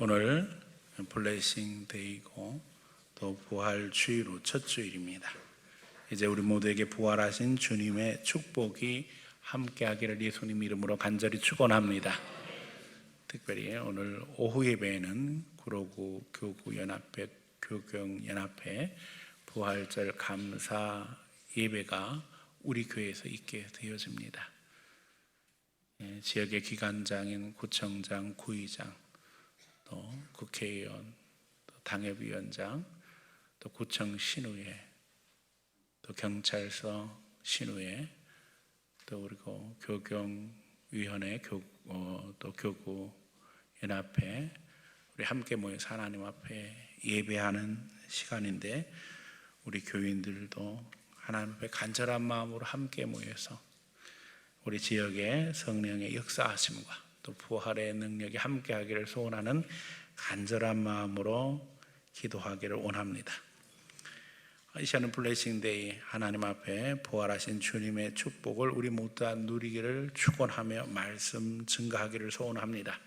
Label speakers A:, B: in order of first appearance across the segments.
A: 오늘 블레싱 데이고 또 부활 주일로 첫 주일입니다. 이제 우리 모두에게 부활하신 주님의 축복이 함께하기를 예수님 이름으로 간절히 축원합니다. 특별히 오늘 오후 예배에는 구로구 교구연합회 교경연합회 부활절 감사 예배가 우리 교회에서 있게 되어집니다. 지역의 기관장인 구청장, 구의장, 또 국회의원, 또 당협위원장, 또 구청 신우회, 또 경찰서 신우회, 또 그리고 교경위원회, 또 교구 연합회, 우리 함께 모여서 하나님 앞에 예배하는 시간인데, 우리 교인들도 하나님 앞에 간절한 마음으로 함께 모여서 우리 지역의 성령의 역사하심과 또 부활의 능력이 함께하기를 소원하는 간절한 마음으로 기도하기를 원합니다. 이 시간은 블레싱 데이, 하나님 앞에 부활하신 주님의 축복을 우리 모두 다 누리기를 축원하며 말씀 증거하기를 소원합니다.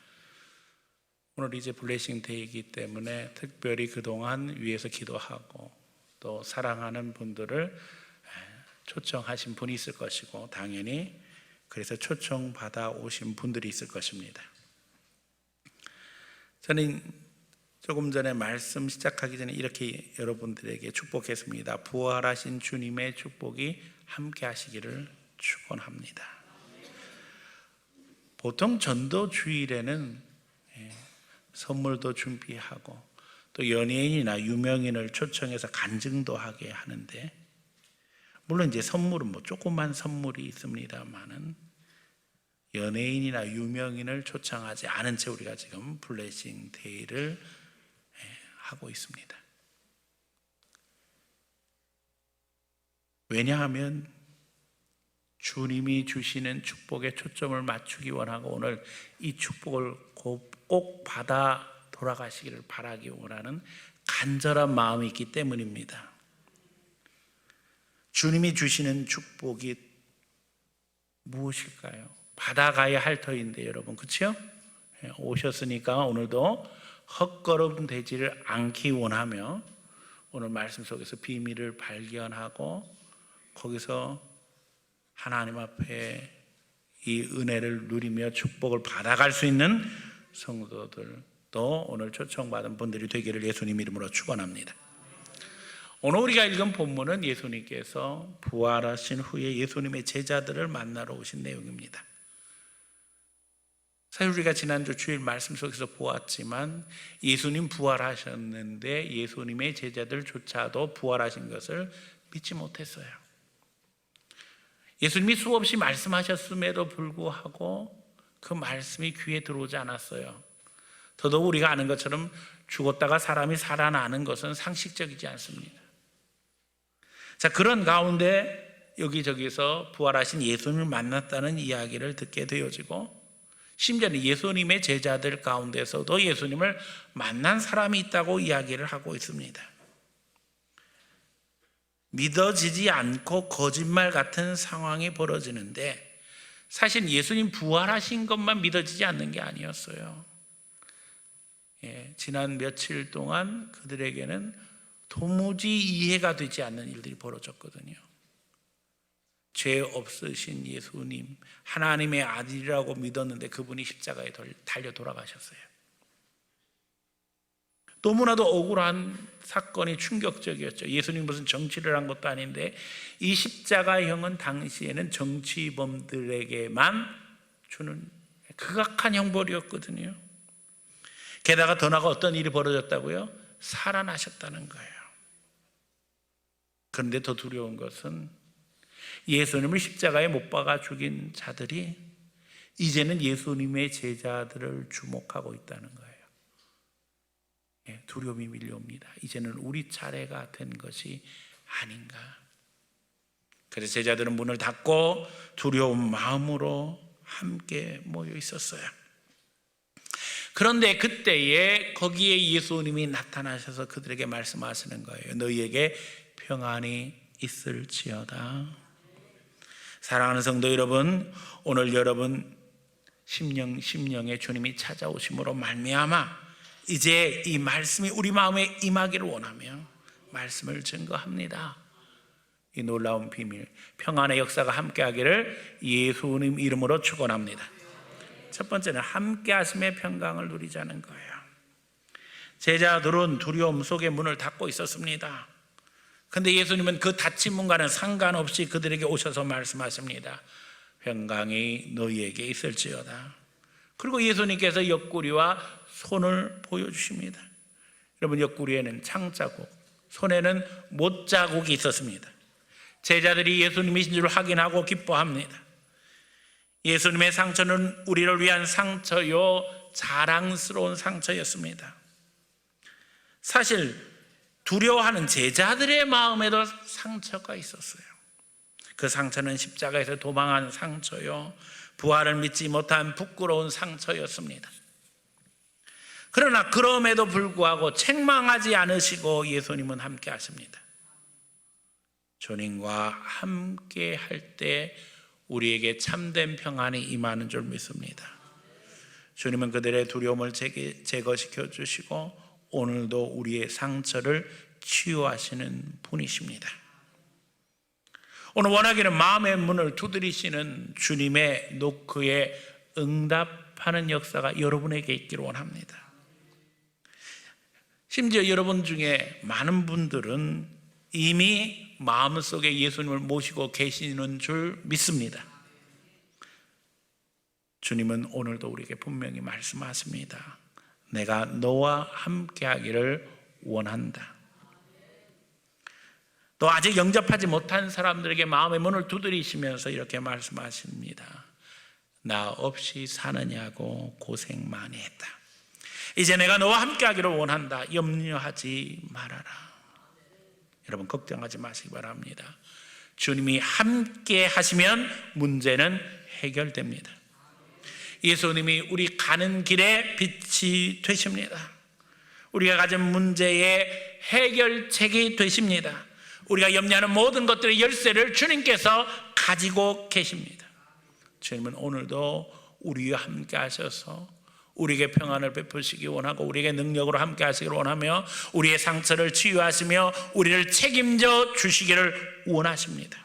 A: 오늘 이제 블레싱 데이이기 때문에 특별히 그동안 위에서 기도하고 또 사랑하는 분들을 초청하신 분이 있을 것이고, 당연히 그래서 초청받아 오신 분들이 있을 것입니다. 저는 조금 전에 말씀 시작하기 전에 이렇게 여러분들에게 축복했습니다. 부활하신 주님의 축복이 함께 하시기를 축원합니다. 보통 전도 주일에는 선물도 준비하고 또 연예인이나 유명인을 초청해서 간증도 하게 하는데, 물론 이제 선물은 조그만 선물이 있습니다만은 연예인이나 유명인을 초청하지 않은 채 우리가 지금 블레싱 데이를 하고 있습니다. 왜냐하면 주님이 주시는 축복에 초점을 맞추기 원하고 오늘 이 축복을 꼭 받아 돌아가시기를 바라기 원하는 간절한 마음이 있기 때문입니다. 주님이 주시는 축복이 무엇일까요? 받아가야 할 터인데 여러분, 그렇죠? 오셨으니까 오늘도 헛걸음 되지를 않기 원하며 오늘 말씀 속에서 비밀을 발견하고 거기서 하나님 앞에 이 은혜를 누리며 축복을 받아갈 수 있는 성도들도 오늘 초청받은 분들이 되기를 예수님 이름으로 축원합니다. 오늘 우리가 읽은 본문은 예수님께서 부활하신 후에 예수님의 제자들을 만나러 오신 내용입니다. 사실 우리가 지난주 주일 말씀 속에서 보았지만 예수님 부활하셨는데 예수님의 제자들조차도 부활하신 것을 믿지 못했어요. 예수님이 수없이 말씀하셨음에도 불구하고 그 말씀이 귀에 들어오지 않았어요. 더더욱 우리가 아는 것처럼 죽었다가 사람이 살아나는 것은 상식적이지 않습니다. 자, 그런 가운데 여기저기서 부활하신 예수님을 만났다는 이야기를 듣게 되어지고, 심지어는 예수님의 제자들 가운데서도 예수님을 만난 사람이 있다고 이야기를 하고 있습니다. 믿어지지 않고 거짓말 같은 상황이 벌어지는데, 사실 예수님 부활하신 것만 믿어지지 않는 게 아니었어요. 지난 며칠 동안 그들에게는 도무지 이해가 되지 않는 일들이 벌어졌거든요. 죄 없으신 예수님, 하나님의 아들이라고 믿었는데 그분이 십자가에 달려 돌아가셨어요. 너무나도 억울한 사건이 충격적이었죠. 예수님 무슨 정치를 한 것도 아닌데 이 십자가형은 당시에는 정치범들에게만 주는 극악한 형벌이었거든요. 게다가 더 나아가 어떤 일이 벌어졌다고요? 살아나셨다는 거예요. 그런데 더 두려운 것은 예수님을 십자가에 못 박아 죽인 자들이 이제는 예수님의 제자들을 주목하고 있다는 거예요. 두려움이 밀려옵니다. 이제는 우리 차례가 된 것이 아닌가. 그래서 제자들은 문을 닫고 두려운 마음으로 함께 모여 있었어요. 그런데 그때에 거기에 예수님이 나타나셔서 그들에게 말씀하시는 거예요. 너희에게 평안이 있을지어다. 사랑하는 성도 여러분, 오늘 여러분 심령에 주님이 찾아오심으로 말미암아 이제 이 말씀이 우리 마음에 임하기를 원하며 말씀을 증거합니다. 이 놀라운 비밀, 평안의 역사가 함께하기를 예수님 이름으로 축원합니다. 첫 번째는 함께 하심의 평강을 누리자는 거예요. 제자들은 두려움 속에 문을 닫고 있었습니다. 그런데 예수님은 그 닫힌 문과는 상관없이 그들에게 오셔서 말씀하십니다. 평강이 너희에게 있을지어다. 그리고 예수님께서 옆구리와 손을 보여주십니다. 여러분, 옆구리에는 창자국, 손에는 못자국이 있었습니다. 제자들이 예수님이신 줄 확인하고 기뻐합니다. 예수님의 상처는 우리를 위한 상처요, 자랑스러운 상처였습니다. 사실 두려워하는 제자들의 마음에도 상처가 있었어요. 그 상처는 십자가에서 도망한 상처요, 부활을 믿지 못한 부끄러운 상처였습니다. 그러나 그럼에도 불구하고 책망하지 않으시고 예수님은 함께 하십니다. 주님과 함께 할 때 우리에게 참된 평안이 임하는 줄 믿습니다. 주님은 그들의 두려움을 제거시켜 주시고 오늘도 우리의 상처를 치유하시는 분이십니다. 오늘 원하기는 마음의 문을 두드리시는 주님의 노크에 응답하는 역사가 여러분에게 있기를 원합니다. 심지어 여러분 중에 많은 분들은 이미 마음속에 예수님을 모시고 계시는 줄 믿습니다. 주님은 오늘도 우리에게 분명히 말씀하십니다. 내가 너와 함께 하기를 원한다. 또 아직 영접하지 못한 사람들에게 마음의 문을 두드리시면서 이렇게 말씀하십니다. 나 없이 사느냐고 고생 많이 했다. 이제 내가 너와 함께 하기를 원한다. 염려하지 말아라. 여러분, 걱정하지 마시기 바랍니다. 주님이 함께 하시면 문제는 해결됩니다. 예수님이 우리 가는 길에 빛이 되십니다. 우리가 가진 문제의 해결책이 되십니다. 우리가 염려하는 모든 것들의 열쇠를 주님께서 가지고 계십니다. 주님은 오늘도 우리와 함께 하셔서 우리에게 평안을 베푸시기 원하고 우리에게 능력으로 함께 하시기를 원하며 우리의 상처를 치유하시며 우리를 책임져 주시기를 원하십니다.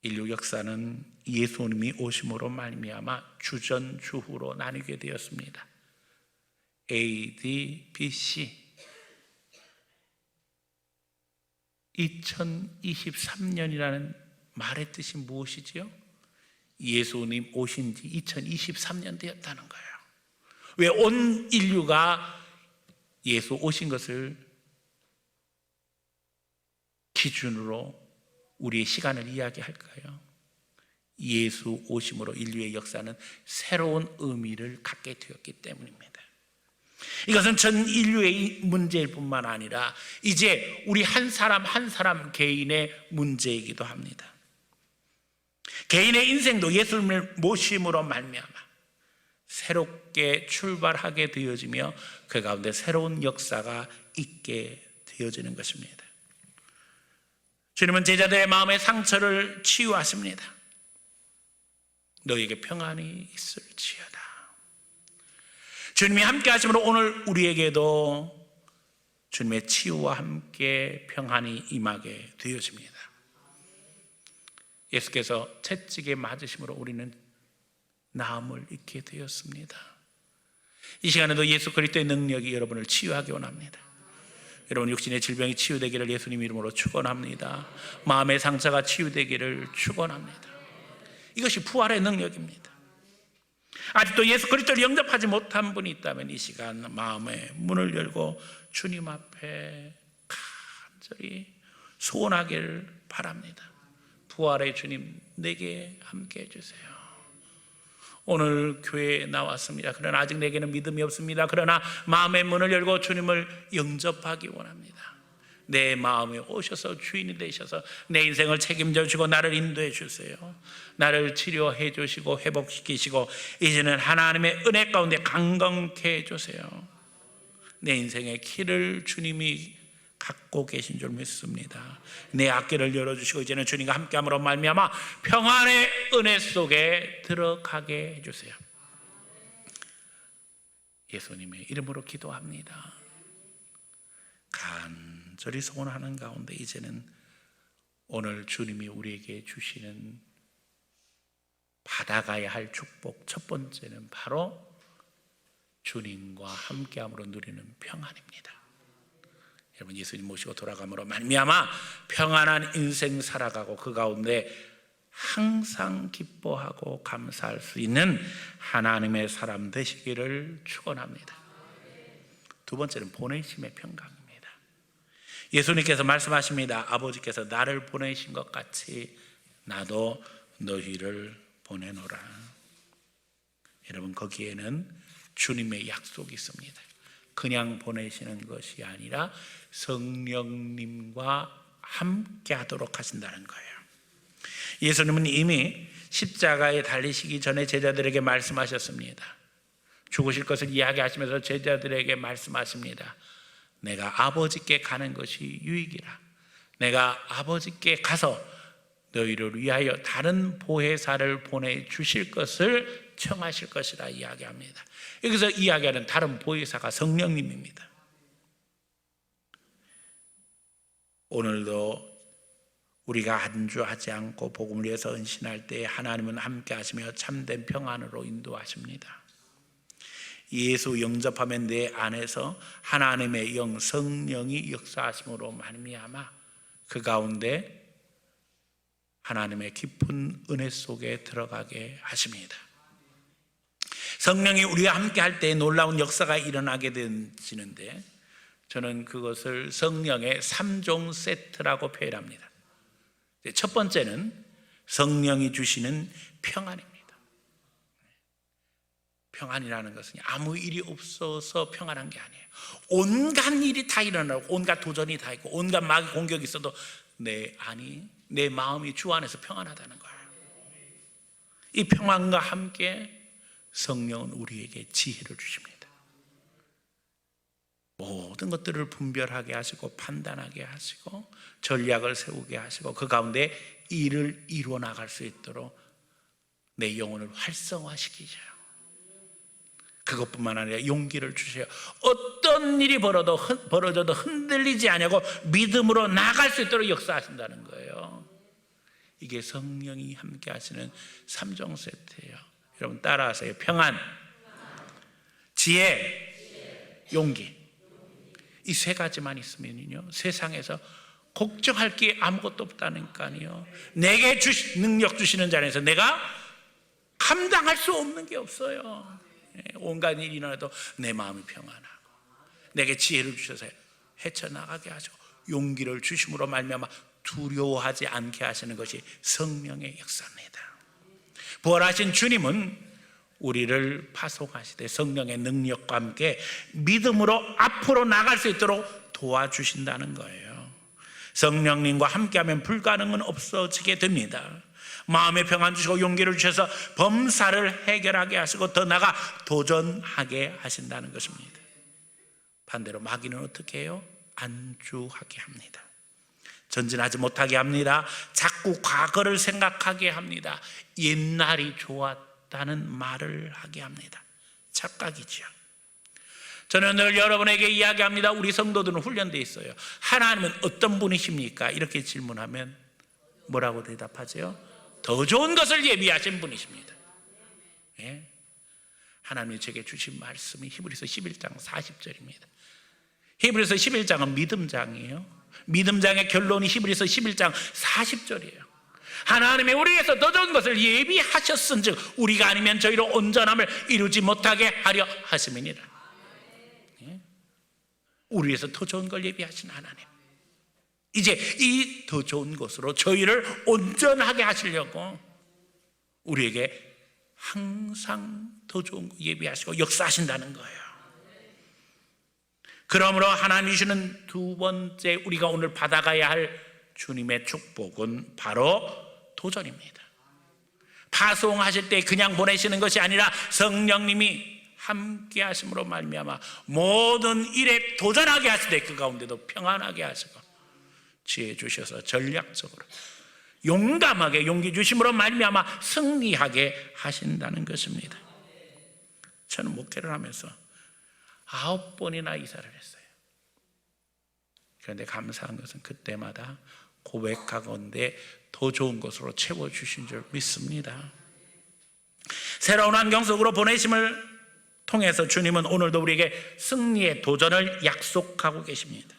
A: 인류 역사는 예수님이 오심으로 말미암아 주전주후로 나뉘게 되었습니다. AD, BC 2023년이라는 말의 뜻이 무엇이지요? 예수님 오신 지 2023년 되었다는 거예요. 왜 온 인류가 예수 오신 것을 기준으로 우리의 시간을 이야기할까요? 예수 오심으로 인류의 역사는 새로운 의미를 갖게 되었기 때문입니다. 이것은 전 인류의 문제일 뿐만 아니라 이제 우리 한 사람 한 사람 개인의 문제이기도 합니다. 개인의 인생도 예수님을 모심으로 말미암아 새롭게 출발하게 되어지며 그 가운데 새로운 역사가 있게 되어지는 것입니다. 주님은 제자들의 마음의 상처를 치유하십니다. 너에게 평안이 있을지어다. 주님이 함께 하심으로 오늘 우리에게도 주님의 치유와 함께 평안이 임하게 되어집니다. 예수께서 채찍에 맞으심으로 우리는 나음을 잊게 되었습니다. 이 시간에도 예수 그리스도의 능력이 여러분을 치유하기 원합니다. 여러분 육신의 질병이 치유되기를 예수님 이름으로 축원합니다. 마음의 상처가 치유되기를 축원합니다. 이것이 부활의 능력입니다. 아직도 예수 그리스도를 영접하지 못한 분이 있다면 이 시간 마음의 문을 열고 주님 앞에 간절히 소원하기를 바랍니다. 부활의 주님, 내게 함께 해주세요. 오늘 교회에 나왔습니다. 그러나 아직 내게는 믿음이 없습니다. 그러나 마음의 문을 열고 주님을 영접하기 원합니다. 내 마음에 오셔서 주인이 되셔서 내 인생을 책임져 주시고 나를 인도해 주세요. 나를 치료해 주시고 회복시키시고 이제는 하나님의 은혜 가운데 강건케 해 주세요. 내 인생의 키를 주님이 갖고 계신 줄 믿습니다. 내 앞길을 열어주시고 이제는 주님과 함께함으로 말미암아 평안의 은혜 속에 들어가게 해주세요. 예수님의 이름으로 기도합니다. 간절히 소원하는 가운데 이제는 오늘 주님이 우리에게 주시는 받아가야 할 축복, 첫 번째는 바로 주님과 함께함으로 누리는 평안입니다. 여러분, 예수님 모시고 돌아감으로 말미암아 평안한 인생 살아가고 그 가운데 항상 기뻐하고 감사할 수 있는 하나님의 사람 되시기를 축원합니다. 두 번째는 보내심의 평강입니다. 예수님께서 말씀하십니다. 아버지께서 나를 보내신 것 같이 나도 너희를 보내노라. 여러분, 거기에는 주님의 약속이 있습니다. 그냥 보내시는 것이 아니라 성령님과 함께 하도록 하신다는 거예요. 예수님은 이미 십자가에 달리시기 전에 제자들에게 말씀하셨습니다. 죽으실 것을 이야기하시면서 제자들에게 말씀하십니다. 내가 아버지께 가는 것이 유익이라. 내가 아버지께 가서 너희를 위하여 다른 보혜사를 보내주실 것을 청하실 것이라 이야기합니다. 여기서 이야기하는 다른 보혜사가 성령님입니다. 오늘도 우리가 안주하지 않고 복음을 위해서 헌신할 때 하나님은 함께 하시며 참된 평안으로 인도하십니다. 예수 영접하면 내 안에서 하나님의 영 성령이 역사하심으로 말미암아 그 가운데 하나님의 깊은 은혜 속에 들어가게 하십니다. 성령이 우리와 함께 할 때 놀라운 역사가 일어나게 되는데 저는 그것을 성령의 3종 세트라고 표현합니다. 첫 번째는 성령이 주시는 평안입니다. 평안이라는 것은 아무 일이 없어서 평안한 게 아니에요. 온갖 일이 다 일어나고 온갖 도전이 다 있고 온갖 마귀 공격이 있어도 내 마음이 주 안에서 평안하다는 거예요. 이 평안과 함께 성령은 우리에게 지혜를 주십니다. 모든 것들을 분별하게 하시고 판단하게 하시고 전략을 세우게 하시고 그 가운데 일을 이루어 나갈 수 있도록 내 영혼을 활성화시키셔요. 그것뿐만 아니라 용기를 주셔요. 어떤 일이 벌어져도 흔들리지 않고 믿음으로 나갈 수 있도록 역사하신다는 거예요. 이게 성령이 함께 하시는 3종 세트예요. 여러분 따라하세요. 평안, 지혜, 용기. 이 세 가지만 있으면요 세상에서 걱정할 게 아무것도 없다니까요. 내게 능력 주시는 자리에서 내가 감당할 수 없는 게 없어요. 온갖 일이 일어나도 내 마음이 평안하고 내게 지혜를 주셔서 헤쳐나가게 하시고 용기를 주심으로 말미암아 두려워하지 않게 하시는 것이 성령의 역사입니다. 부활하신 주님은 우리를 파송하시되 성령의 능력과 함께 믿음으로 앞으로 나갈 수 있도록 도와주신다는 거예요. 성령님과 함께하면 불가능은 없어지게 됩니다. 마음의 평안 주시고 용기를 주셔서 범사를 해결하게 하시고 더 나아가 도전하게 하신다는 것입니다. 반대로 마귀는 어떻게 해요? 안주하게 합니다. 전진하지 못하게 합니다. 자꾸 과거를 생각하게 합니다. 옛날이 좋았다는 말을 하게 합니다. 착각이죠. 저는 늘 여러분에게 이야기합니다. 우리 성도들은 훈련되어 있어요. 하나님은 어떤 분이십니까? 이렇게 질문하면 뭐라고 대답하세요? 더 좋은 것을 예비하신 분이십니다. 예? 하나님이 제게 주신 말씀이 히브리서 11장 40절입니다. 히브리서 11장은 믿음장이에요. 믿음장의 결론이 히브리서 11장 40절이에요. 하나님이 우리에게서 더 좋은 것을 예비하셨은즉 우리가 아니면 저희로 온전함을 이루지 못하게 하려 하심이니라. 예? 우리에서 더 좋은 걸 예비하신 하나님, 이제 이 더 좋은 것으로 저희를 온전하게 하시려고 우리에게 항상 더 좋은 거 예비하시고 역사하신다는 거예요. 그러므로 하나님이 주시는 두 번째 우리가 오늘 받아가야 할 주님의 축복은 바로 도전입니다. 파송하실 때 그냥 보내시는 것이 아니라 성령님이 함께 하심으로 말미암아 모든 일에 도전하게 하실 때 그 가운데도 평안하게 하시고 지혜 주셔서 전략적으로 용감하게 용기 주심으로 말미암아 승리하게 하신다는 것입니다. 저는 목회를 하면서 9번이나 이사를 했어요. 그런데 감사한 것은 그때마다 고백하건대 더 좋은 것으로 채워주신 줄 믿습니다. 새로운 환경 속으로 보내심을 통해서 주님은 오늘도 우리에게 승리의 도전을 약속하고 계십니다.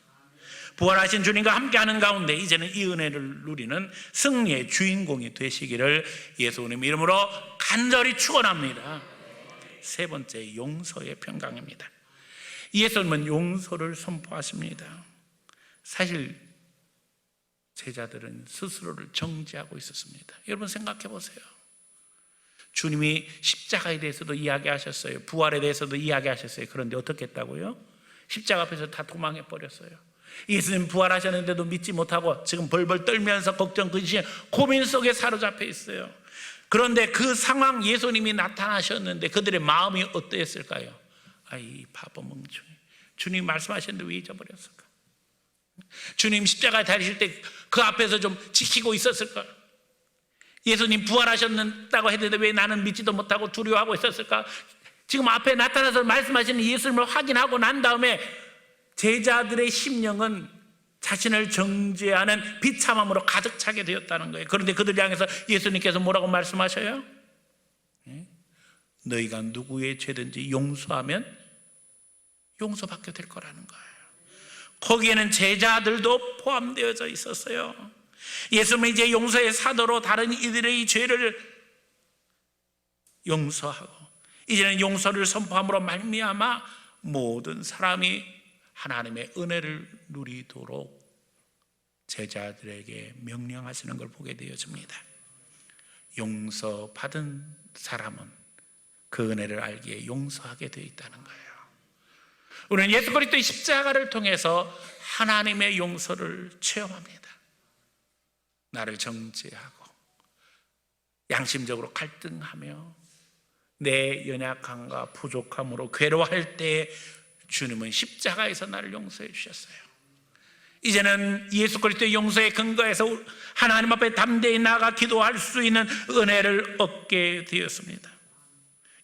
A: 부활하신 주님과 함께하는 가운데 이제는 이 은혜를 누리는 승리의 주인공이 되시기를 예수님 이름으로 간절히 축원합니다. 세 번째, 용서의 평강입니다. 예수님은 용서를 선포하십니다. 사실 제자들은 스스로를 정죄하고 있었습니다. 여러분 생각해 보세요. 주님이 십자가에 대해서도 이야기하셨어요. 부활에 대해서도 이야기하셨어요. 그런데 어떻게 했다고요? 십자가 앞에서 다 도망해 버렸어요. 예수님 부활하셨는데도 믿지 못하고 지금 벌벌 떨면서 걱정, 근심, 고민 속에 사로잡혀 있어요. 그런데 그 상황, 예수님이 나타나셨는데 그들의 마음이 어떠했을까요? 아이 바보 멍청이, 주님 말씀하셨는데 왜 잊어버렸을까? 주님 십자가에 달리실 때 그 앞에서 좀 지키고 있었을까? 예수님 부활하셨다고 했는데 왜 나는 믿지도 못하고 두려워하고 있었을까? 지금 앞에 나타나서 말씀하시는 예수님을 확인하고 난 다음에 제자들의 심령은 자신을 정죄하는 비참함으로 가득 차게 되었다는 거예요. 그런데 그들 향해서 예수님께서 뭐라고 말씀하셔요? 너희가 누구의 죄든지 용서하면 용서받게 될 거라는 거예요. 거기에는 제자들도 포함되어져 있었어요. 예수님은 이제 용서의 사도로 다른 이들의 죄를 용서하고 이제는 용서를 선포함으로 말미암아 모든 사람이 하나님의 은혜를 누리도록 제자들에게 명령하시는 걸 보게 되어집니다. 용서받은 사람은 그 은혜를 알기에 용서하게 되어 있다는 거예요. 우리는 예수 그리스도의 십자가를 통해서 하나님의 용서를 체험합니다. 나를 정죄하고 양심적으로 갈등하며 내 연약함과 부족함으로 괴로워할 때 주님은 십자가에서 나를 용서해 주셨어요. 이제는 예수 그리스도의 용서의 근거에서 하나님 앞에 담대히 나아가 기도할 수 있는 은혜를 얻게 되었습니다.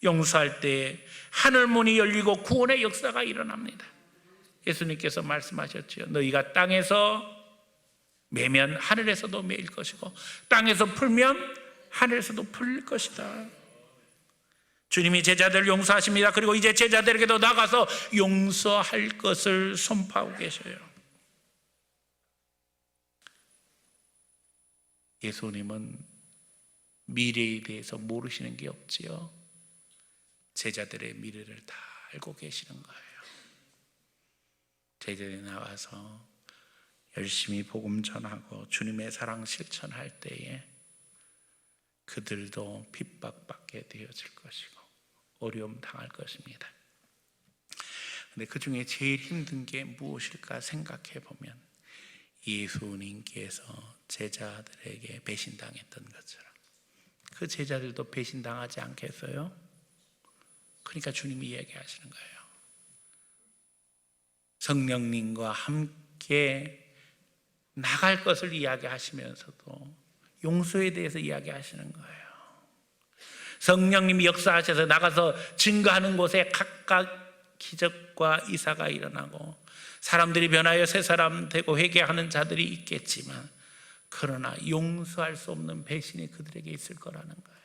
A: 용서할 때 하늘 문이 열리고 구원의 역사가 일어납니다. 예수님께서 말씀하셨죠. 너희가 땅에서 매면 하늘에서도 매일 것이고 땅에서 풀면 하늘에서도 풀릴 것이다. 주님이 제자들을 용서하십니다. 그리고 이제 제자들에게도 나가서 용서할 것을 선포하고 계셔요. 예수님은 미래에 대해서 모르시는 게 없지요. 제자들의 미래를 다 알고 계시는 거예요. 제자들이 나와서 열심히 복음 전하고 주님의 사랑 실천할 때에 그들도 핍박받게 되어질 것이고 어려움 당할 것입니다. 그런데 그 중에 제일 힘든 게 무엇일까 생각해 보면 예수님께서 제자들에게 배신당했던 것처럼 그 제자들도 배신당하지 않겠어요? 그러니까 주님이 이야기하시는 거예요. 성령님과 함께 나갈 것을 이야기하시면서도 용서에 대해서 이야기하시는 거예요. 성령님이 역사하셔서 나가서 증거하는 곳에 각각 기적과 이사가 일어나고 사람들이 변하여 새 사람 되고 회개하는 자들이 있겠지만 그러나 용서할 수 없는 배신이 그들에게 있을 거라는 거예요.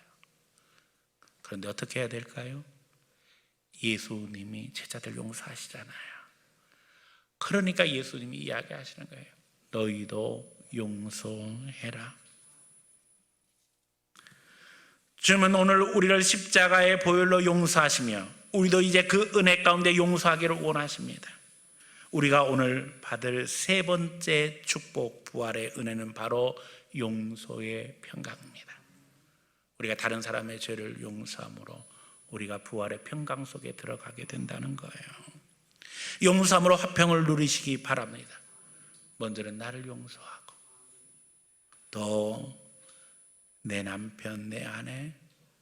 A: 그런데 어떻게 해야 될까요? 예수님이 제자들 용서하시잖아요. 그러니까 예수님이 이야기하시는 거예요. 너희도 용서해라. 주님은 오늘 우리를 십자가의 보혈로 용서하시며 우리도 이제 그 은혜 가운데 용서하기를 원하십니다. 우리가 오늘 받을 세 번째 축복, 부활의 은혜는 바로 용서의 평강입니다. 우리가 다른 사람의 죄를 용서함으로 우리가 부활의 평강 속에 들어가게 된다는 거예요. 용서함으로 화평을 누리시기 바랍니다. 먼저는 나를 용서하고 또 내 남편, 내 아내,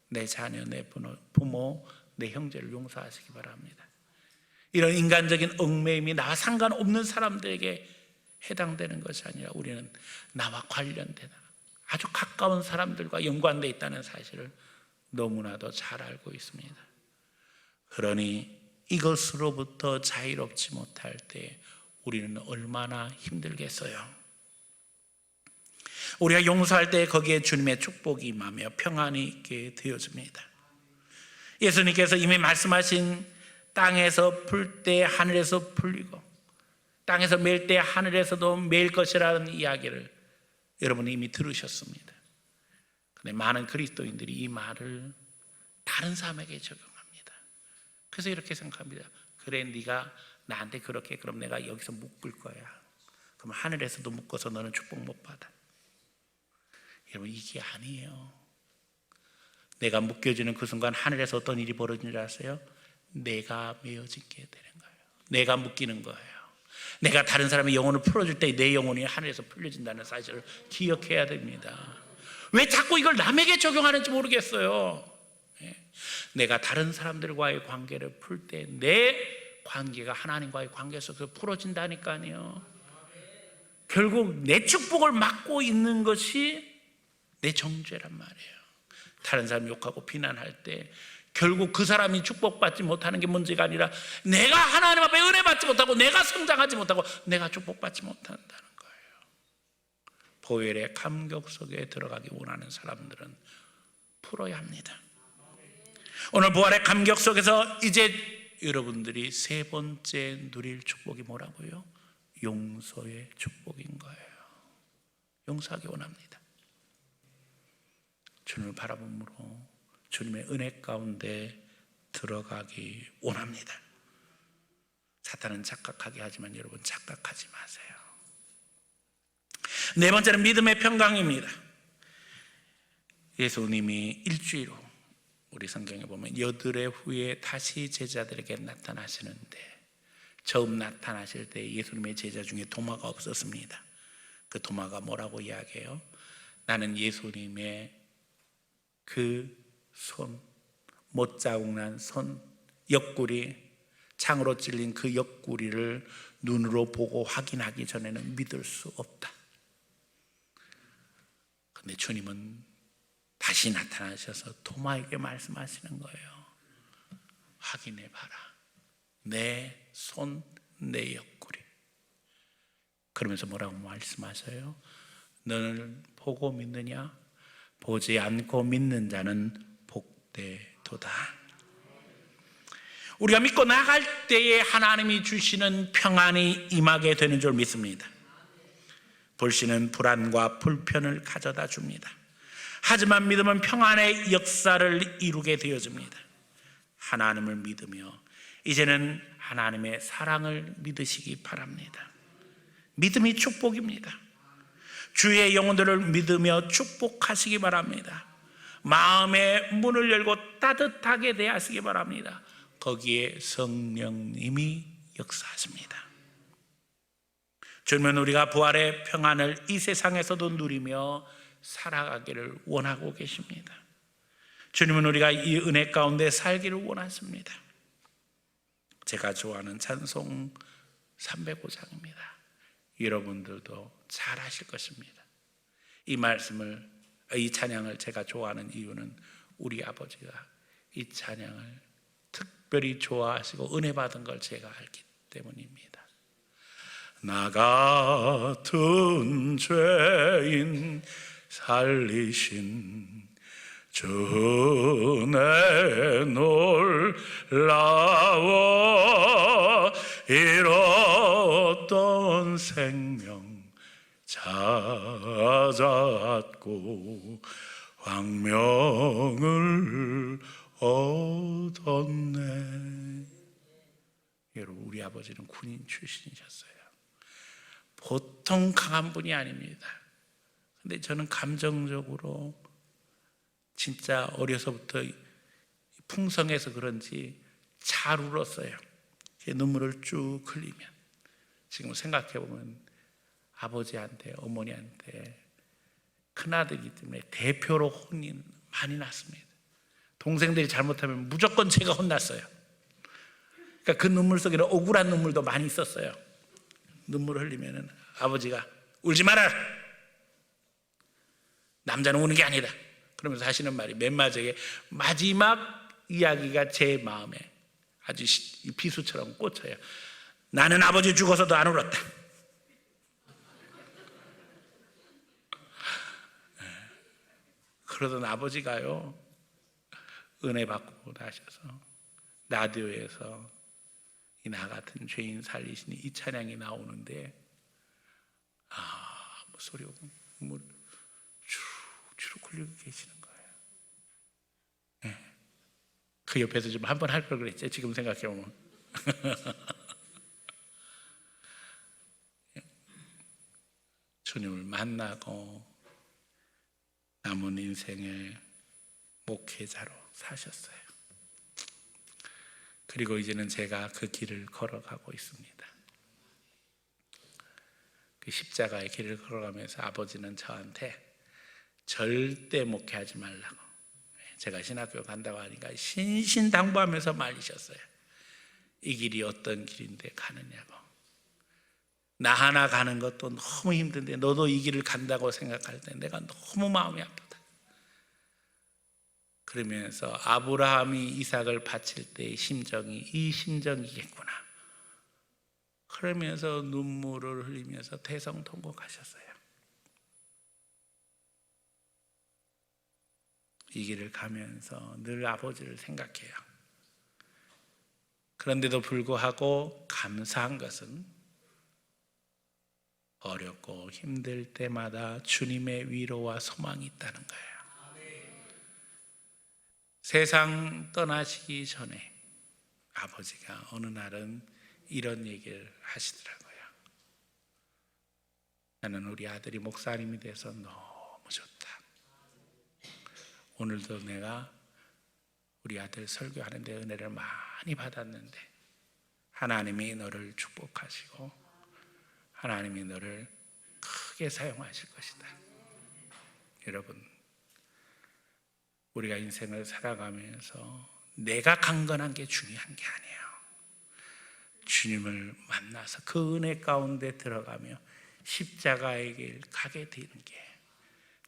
A: 내 자녀, 내 부모, 내 형제를 용서하시기 바랍니다. 이런 인간적인 얽매임이 나와 상관없는 사람들에게 해당되는 것이 아니라 우리는 나와 관련된 아주 가까운 사람들과 연관되어 있다는 사실을 너무나도 잘 알고 있습니다. 그러니 이것으로부터 자유롭지 못할 때 우리는 얼마나 힘들겠어요. 우리가 용서할 때 거기에 주님의 축복이 임하며 평안이 있게 되어집니다. 예수님께서 이미 말씀하신 땅에서 풀 때 하늘에서 풀리고 땅에서 맬 때 하늘에서도 맬 것이라는 이야기를 여러분이 이미 들으셨습니다. 그런데 많은 그리스도인들이 이 말을 다른 사람에게 적용합니다. 그래서 이렇게 생각합니다. 그래, 네가 나한테 그렇게, 그럼 내가 여기서 묶을 거야. 그럼 하늘에서도 묶어서 너는 축복 못 받아. 여러분, 이게 아니에요. 내가 묶여지는 그 순간 하늘에서 어떤 일이 벌어지는 줄 아세요? 내가 메어지게 되는 거예요. 내가 묶이는 거예요. 내가 다른 사람의 영혼을 풀어줄 때 내 영혼이 하늘에서 풀려진다는 사실을 기억해야 됩니다. 왜 자꾸 이걸 남에게 적용하는지 모르겠어요. 내가 다른 사람들과의 관계를 풀 때 내 관계가 하나님과의 관계 속에서 풀어진다니까요. 결국 내 축복을 막고 있는 것이 내 정죄란 말이에요. 다른 사람 욕하고 비난할 때 결국 그 사람이 축복받지 못하는 게 문제가 아니라 내가 하나님 앞에 은혜 받지 못하고 내가 성장하지 못하고 내가 축복받지 못한다는 거예요. 보혈의 감격 속에 들어가기 원하는 사람들은 풀어야 합니다. 오늘 부활의 감격 속에서 이제 여러분들이 세 번째 누릴 축복이 뭐라고요? 용서의 축복인 거예요. 용서하기 원합니다. 주님을 바라봄으로 주님의 은혜 가운데 들어가기 원합니다. 사탄은 착각하게 하지만 여러분 착각하지 마세요. 네 번째는 믿음의 평강입니다. 예수님이 일주일 후 우리 성경에 보면 여드레 후에 다시 제자들에게 나타나시는데 처음 나타나실 때 예수님의 제자 중에 도마가 없었습니다. 그 도마가 뭐라고 이야기해요? 나는 예수님의 그 손, 못자국 난 손, 옆구리, 창으로 찔린 그 옆구리를 눈으로 보고 확인하기 전에는 믿을 수 없다. 그런데 주님은 다시 나타나셔서 도마에게 말씀하시는 거예요. 확인해봐라. 내 손, 내 옆구리. 그러면서 뭐라고 말씀하셔요? 너는 보고 믿느냐? 보지 않고 믿는 자는 복되도다. 우리가 믿고 나갈 때에 하나님이 주시는 평안이 임하게 되는 줄 믿습니다. 불신은 불안과 불편을 가져다 줍니다. 하지만 믿음은 평안의 역사를 이루게 되어집니다. 하나님을 믿으며 이제는 하나님의 사랑을 믿으시기 바랍니다. 믿음이 축복입니다. 주의 영혼들을 믿으며 축복하시기 바랍니다. 마음의 문을 열고 따뜻하게 대하시기 바랍니다. 거기에 성령님이 역사하십니다. 주님은 우리가 부활의 평안을 이 세상에서도 누리며 살아가기를 원하고 계십니다. 주님은 우리가 이 은혜 가운데 살기를 원하십니다. 제가 좋아하는 찬송 305장입니다. 여러분들도 잘 아실 것입니다. 이 말씀을, 이 찬양을 제가 좋아하는 이유는 우리 아버지가 이 찬양을 특별히 좋아하시고 은혜 받은 걸 제가 알기 때문입니다. 나 같은 죄인 살리신 주 은혜 놀라워 잃었던 생명 찾았고 광명을 얻었네. 여러분, 우리 아버지는 군인 출신이셨어요. 보통 강한 분이 아닙니다. 근데 저는 감정적으로 진짜 어려서부터 풍성해서 그런지 잘 울었어요. 제 눈물을 쭉 흘리면. 지금 생각해보면 아버지한테, 어머니한테 큰아들이기 때문에 대표로 혼이 많이 났습니다. 동생들이 잘못하면 무조건 제가 혼났어요. 그러니까 그 눈물 속에는 억울한 눈물도 많이 있었어요. 눈물을 흘리면 아버지가 울지 마라, 남자는 우는 게 아니다, 그러면서 하시는 말이 맨 마지막에 마지막 이야기가 제 마음에 아주 비수처럼 꽂혀요. 나는 아버지 죽어서도 안 울었다. 그러던 아버지가요, 은혜 받고 나셔서 라디오에서 이 나 같은 죄인 살리시니 이 찬양이 나오는데 소리가 주룩주룩 흘리고 계시는 거예요. 네. 그 옆에서 좀 한번 할 걸 그랬죠. 지금 생각해보면. 주님을 만나고 남은 인생의 목회자로 사셨어요. 그리고 이제는 제가 그 길을 걸어가고 있습니다. 그 십자가의 길을 걸어가면서 아버지는 저한테 절대 목회하지 말라고, 제가 신학교 간다고 하니까 신신당부하면서 말리셨어요. 이 길이 어떤 길인데 가느냐고. 나 하나 가는 것도 너무 힘든데 너도 이 길을 간다고 생각할 때 내가 너무 마음이 아프다. 그러면서 아브라함이 이삭을 바칠 때의 심정이 이 심정이겠구나. 그러면서 눈물을 흘리면서 대성통곡하셨어요. 이 길을 가면서 늘 아버지를 생각해요. 그런데도 불구하고 감사한 것은 어렵고 힘들 때마다 주님의 위로와 소망이 있다는 거예요. 세상 떠나시기 전에 아버지가 어느 날은 이런 얘기를 하시더라고요. 나는 우리 아들이 목사님이 돼서 너무 좋다. 오늘도 내가 우리 아들 설교하는데 은혜를 많이 받았는데 하나님이 너를 축복하시고 하나님이 너를 크게 사용하실 것이다. 여러분, 우리가 인생을 살아가면서 내가 강건한 게 중요한 게 아니에요. 주님을 만나서 그 은혜 가운데 들어가며 십자가의 길 가게 되는 게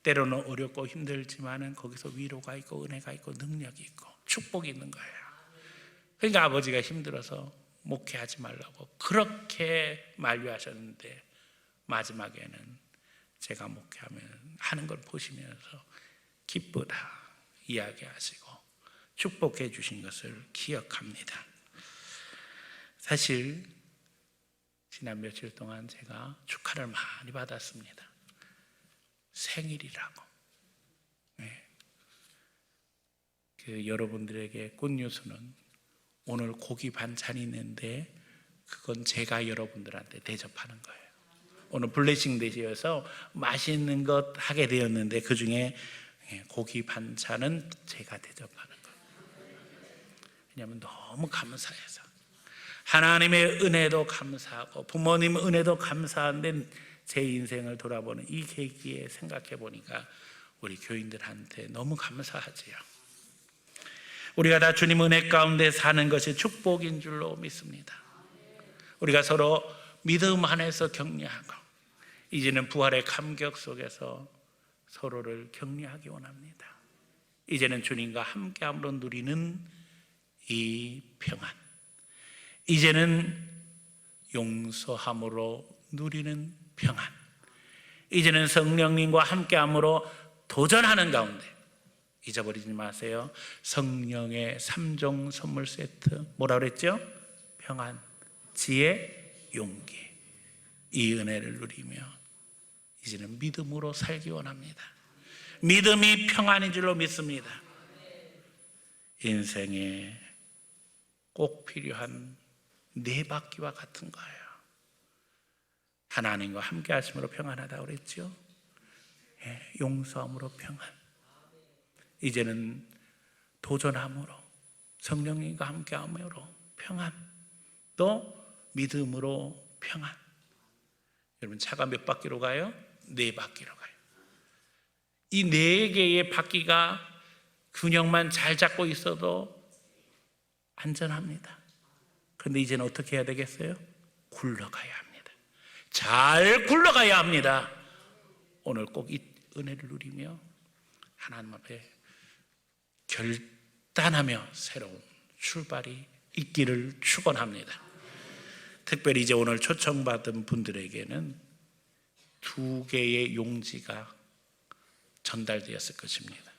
A: 때로는 어렵고 힘들지만은 거기서 위로가 있고 은혜가 있고 능력이 있고 축복이 있는 거예요. 그러니까 아버지가 힘들어서 목회하지 말라고 그렇게 만류하셨는데 마지막에는 제가 목회하면 하는 걸 보시면서 기쁘다 이야기하시고 축복해 주신 것을 기억합니다. 사실 지난 며칠 동안 제가 축하를 많이 받았습니다. 생일이라고. 네. 여러분들에게 굿뉴스는 오늘 고기 반찬이 있는데 그건 제가 여러분들한테 대접하는 거예요. 오늘 블레싱 데이여서 맛있는 것 하게 되었는데 그 중에 고기 반찬은 제가 대접하는 거예요. 왜냐하면 너무 감사해서 하나님의 은혜도 감사하고 부모님 은혜도 감사한데 제 인생을 돌아보는 이 계기에 생각해 보니까 우리 교인들한테 너무 감사하지요. 우리가 다 주님 은혜 가운데 사는 것이 축복인 줄로 믿습니다. 우리가 서로 믿음 안에서 격려하고 이제는 부활의 감격 속에서 서로를 격려하기 원합니다. 이제는 주님과 함께함으로 누리는 이 평안, 이제는 용서함으로 누리는 평안, 이제는 성령님과 함께함으로 도전하는 가운데 잊어버리지 마세요. 성령의 3종 선물 세트 뭐라 그랬죠? 평안, 지혜, 용기. 이 은혜를 누리며 이제는 믿음으로 살기 원합니다. 믿음이 평안인 줄로 믿습니다. 인생에 꼭 필요한 네 바퀴와 같은 거예요. 하나님과 함께 하심으로 평안하다고 그랬죠. 용서함으로 평안, 이제는 도전함으로 성령님과 함께함으로 평안, 또 믿음으로 평안. 여러분 차가 몇 바퀴로 가요? 네 바퀴로 가요. 이 네 개의 바퀴가 균형만 잘 잡고 있어도 안전합니다. 그런데 이제는 어떻게 해야 되겠어요? 굴러가야 합니다. 잘 굴러가야 합니다. 오늘 꼭 이 은혜를 누리며 하나님 앞에 결단하며 새로운 출발이 있기를 축원합니다. 특별히 이제 오늘 초청받은 분들에게는 2개의 용지가 전달되었을 것입니다.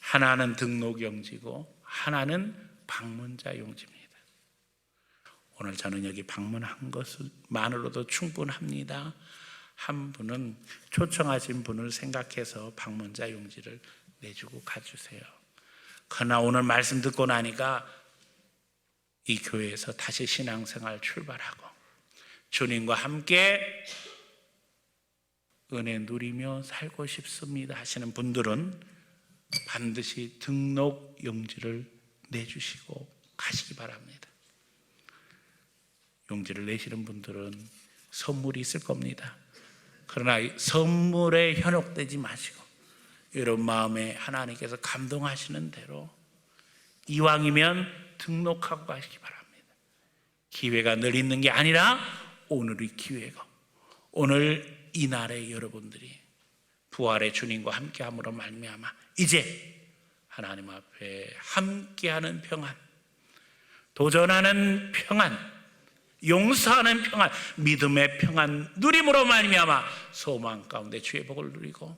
A: 하나는 등록 용지고 하나는 방문자 용지입니다. 오늘 저는 여기 방문한 것만으로도 충분합니다. 한 분은 초청하신 분을 생각해서 방문자 용지를 내주고 가주세요. 그러나 오늘 말씀 듣고 나니까 이 교회에서 다시 신앙생활 출발하고 주님과 함께 은혜 누리며 살고 싶습니다 하시는 분들은 반드시 등록 용지를 내주시고 가시기 바랍니다. 용지를 내시는 분들은 선물이 있을 겁니다. 그러나 선물에 현혹되지 마시고 여러분 마음에 하나님께서 감동하시는 대로 이왕이면 등록하고 가시기 바랍니다. 기회가 늘 있는 게 아니라 오늘이 기회고 오늘 이날에 여러분들이 부활의 주님과 함께함으로 말미암아 이제 하나님 앞에 함께하는 평안, 도전하는 평안, 용서하는 평안, 믿음의 평안 누림으로 말미암아 소망 가운데 주의 복을 누리고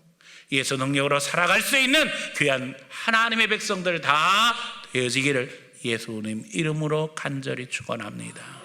A: 예수 능력으로 살아갈 수 있는 귀한 하나님의 백성들 다 되어지기를 예수님 이름으로 간절히 축원합니다.